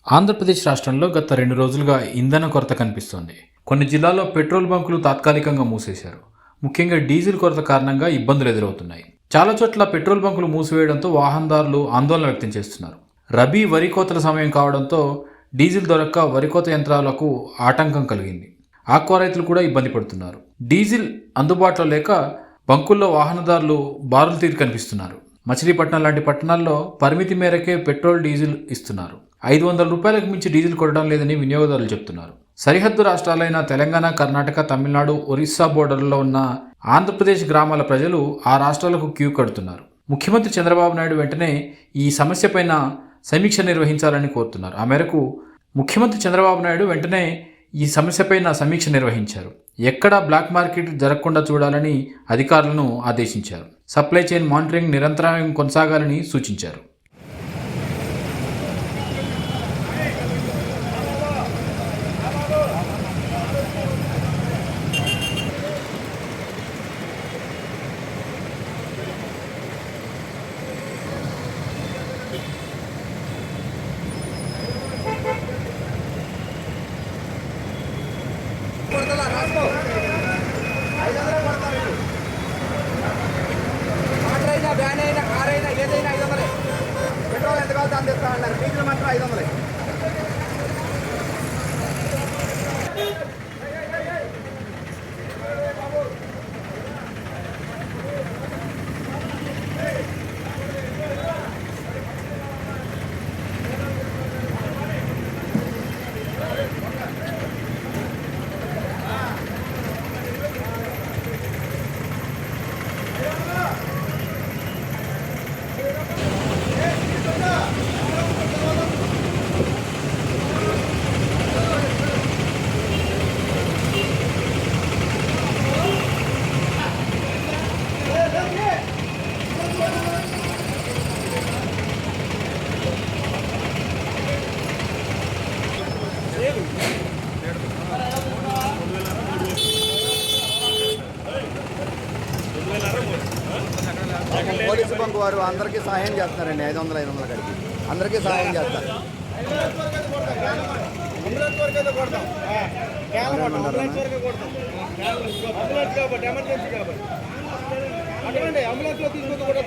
ఆంధ్రప్రదేశ్ రాష్ట్రంలో గత 2 రోజులుగా ఇంధన కొరత కనిపిస్తోంది. కొన్ని జిల్లాల్లో పెట్రోల్ బంకులు తాత్కాలికంగా మూసేశారు. ముఖ్యంగా డీజిల్ కొరత కారణంగా ఇబ్బందులు ఎదురవుతున్నాయి. చాలా చోట్ల పెట్రోల్ బంకులు మూసివేయడంతో వాహనదారులు ఆందోళన వ్యక్తం చేస్తున్నారు. రబీ వరి కోతల సమయం కావడంతో డీజిల్ దొరక్క వరి కోత యంత్రాలకు ఆటంకం కలిగింది. ఆక్వా రైతులు కూడా ఇబ్బంది పడుతున్నారు. డీజిల్ అందుబాటులో లేక బంకుల్లో వాహనదారులు బారులు తీరి కనిపిస్తున్నారు. మచిలీపట్నం లాంటి పట్టణాల్లో పరిమితి మేరకే పెట్రోల్ డీజిల్ ఇస్తున్నారు. 500 రూపాయలకు మించి డీజిల్ కొనడం లేదని వినియోగదారులు చెప్తున్నారు. సరిహద్దు రాష్ట్రాలైన తెలంగాణ, కర్ణాటక, తమిళనాడు, ఒరిస్సా బోర్డర్లో ఉన్న ఆంధ్రప్రదేశ్ గ్రామాల ప్రజలు ఆ రాష్ట్రాలకు క్యూ కడుతున్నారు. ముఖ్యమంత్రి చంద్రబాబు నాయుడు వెంటనే ఈ సమస్యపైన సమీక్ష నిర్వహించాలని కోరుతున్నారు. ఆ మేరకు ముఖ్యమంత్రి చంద్రబాబు నాయుడు వెంటనే ఈ సమస్యపైన సమీక్ష నిర్వహించారు. ఎక్కడా బ్లాక్ మార్కెట్ జరగకుండా చూడాలని అధికారులను ఆదేశించారు. సప్లై చైన్ మానిటరింగ్ నిరంతరం కొనసాగాలని సూచించారు. వ్యాన్ అయినా కార్ అయినా ఏదైనా 500. పెట్రోల్ ఎంత కావాలో అంత ఇస్తా అన్నారు. డీజిల్ మాత్రం 500. పోలీసు బంక్ వారు అందరికీ సహాయం చేస్తున్నారండి. 500 కడిగి అందరికీ సహాయం చేస్తారు. అంబులెన్స్ లో తీసుకుంటూ కూడా